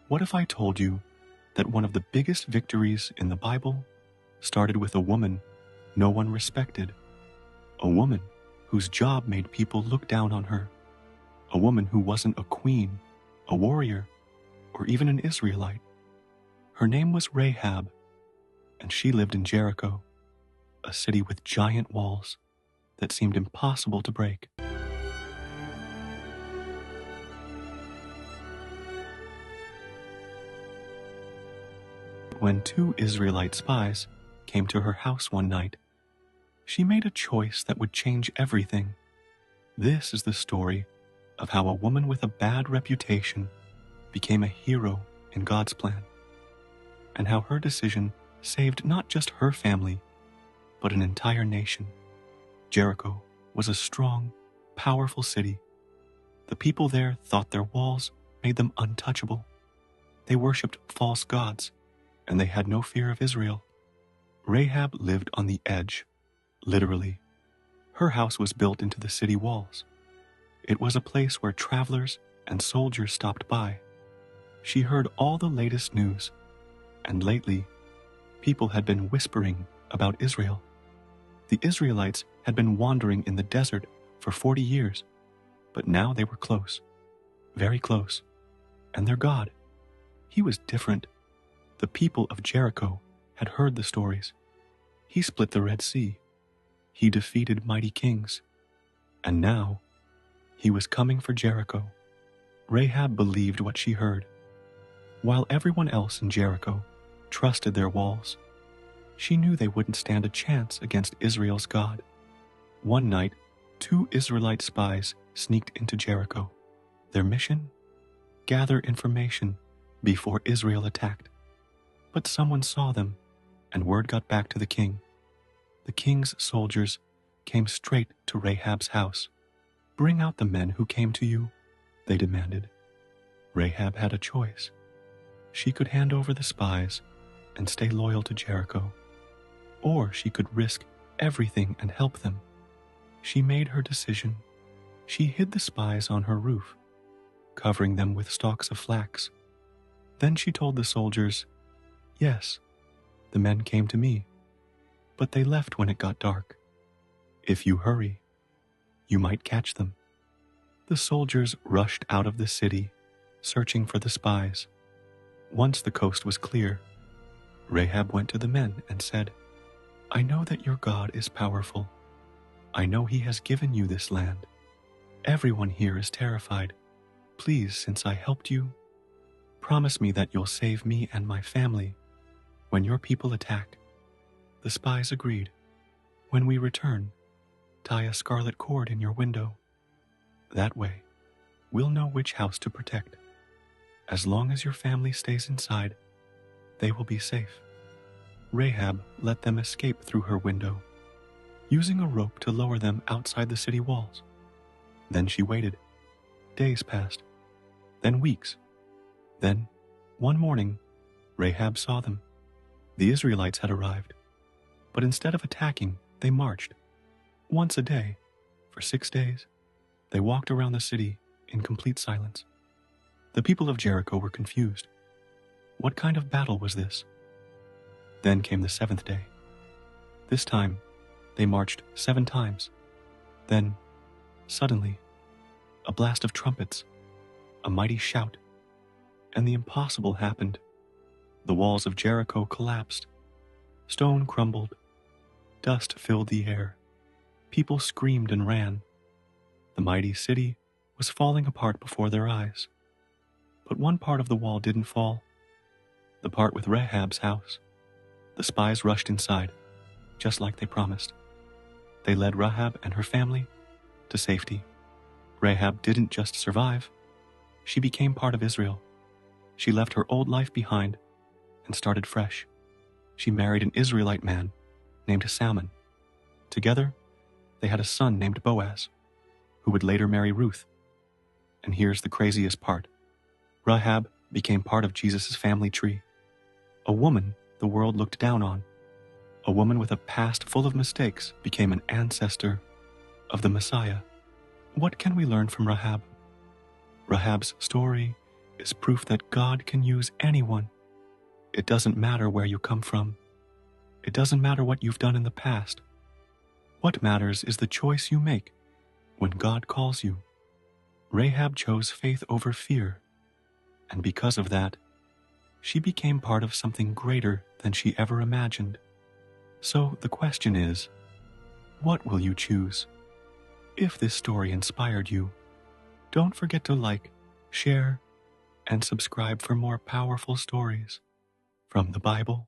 What if I told you that one of the biggest victories in the Bible started with a woman no one respected, a woman whose job made people look down on her, a woman who wasn't a queen, a warrior, or even an Israelite? Her name was Rahab, and she lived in Jericho, a city with giant walls that seemed impossible to break. When two Israelite spies came to her house one night, she made a choice that would change everything. This is the story of how a woman with a bad reputation became a hero in God's plan, and how her decision saved not just her family, but an entire nation. Jericho was a strong, powerful city. The people there thought their walls made them untouchable. They worshipped false gods, and they had no fear of Israel. Rahab lived on the edge, literally. Her house was built into the city walls. It was a place where travelers and soldiers stopped by. She heard all the latest news, and lately, people had been whispering about Israel. The Israelites had been wandering in the desert for 40 years, but now they were close, very close, and their God, he was different. The people of Jericho had heard the stories. He split the Red Sea. He defeated mighty kings. And now, he was coming for Jericho. Rahab believed what she heard. While everyone else in Jericho trusted their walls, she knew they wouldn't stand a chance against Israel's God. One night, two Israelite spies sneaked into Jericho. Their mission? Gather information before Israel attacked. But someone saw them, and word got back to the king. The king's soldiers came straight to Rahab's house. "Bring out the men who came to you," they demanded. Rahab had a choice. She could hand over the spies and stay loyal to Jericho, or she could risk everything and help them. She made her decision. She hid the spies on her roof, covering them with stalks of flax. Then she told the soldiers, "Yes, the men came to me, but they left when it got dark. If you hurry, you might catch them." The soldiers rushed out of the city, searching for the spies. Once the coast was clear, Rahab went to the men and said, "I know that your God is powerful. I know he has given you this land. Everyone here is terrified. Please, since I helped you, promise me that you'll save me and my family when your people attack." The spies agreed. "When we return, tie a scarlet cord in your window. That way, we'll know which house to protect. As long as your family stays inside, they will be safe." Rahab let them escape through her window, using a rope to lower them outside the city walls. Then she waited. Days passed, then weeks. Then, one morning, Rahab saw them. The Israelites had arrived, but instead of attacking, they marched. Once a day, for 6 days, they walked around the city in complete silence. The people of Jericho were confused. What kind of battle was this? Then came the 7th day. This time, they marched 7 times. Then, suddenly, a blast of trumpets, a mighty shout, and the impossible happened. The walls of Jericho collapsed. Stone crumbled. Dust filled the air. People screamed and ran. The mighty city was falling apart before their eyes. But one part of the wall didn't fall. The part with Rahab's house. The spies rushed inside, just like they promised. They led Rahab and her family to safety. Rahab didn't just survive. She became part of Israel. She left her old life behind and started fresh. She married an Israelite man named Salmon. Together, they had a son named Boaz, who would later marry Ruth. And here's the craziest part. Rahab became part of Jesus' family tree. A woman the world looked down on, a woman with a past full of mistakes, became an ancestor of the Messiah. What can we learn from Rahab? Rahab's story is proof that God can use anyone. It doesn't matter where you come from. It doesn't matter what you've done in the past. What matters is the choice you make when God calls you. Rahab chose faith over fear, and because of that, she became part of something greater than she ever imagined. So the question is, what will you choose? If this story inspired you, don't forget to like, share, and subscribe for more powerful stories from the Bible.